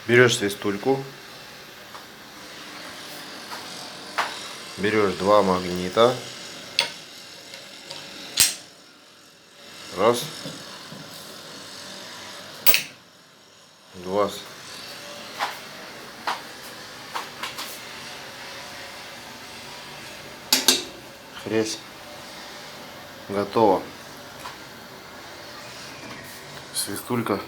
Берешь свистульку, берешь два магнита, раз, два, хрясь, готово. Свистулька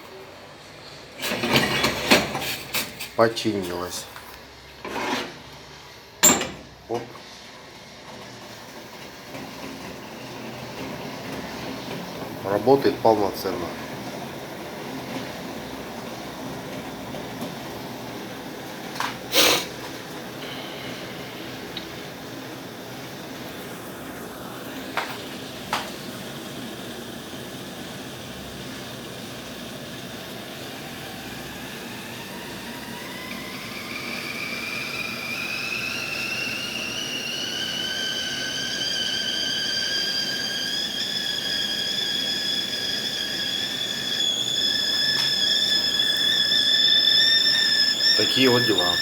починилась. Оп. Работает полноценно. Такие вот дела.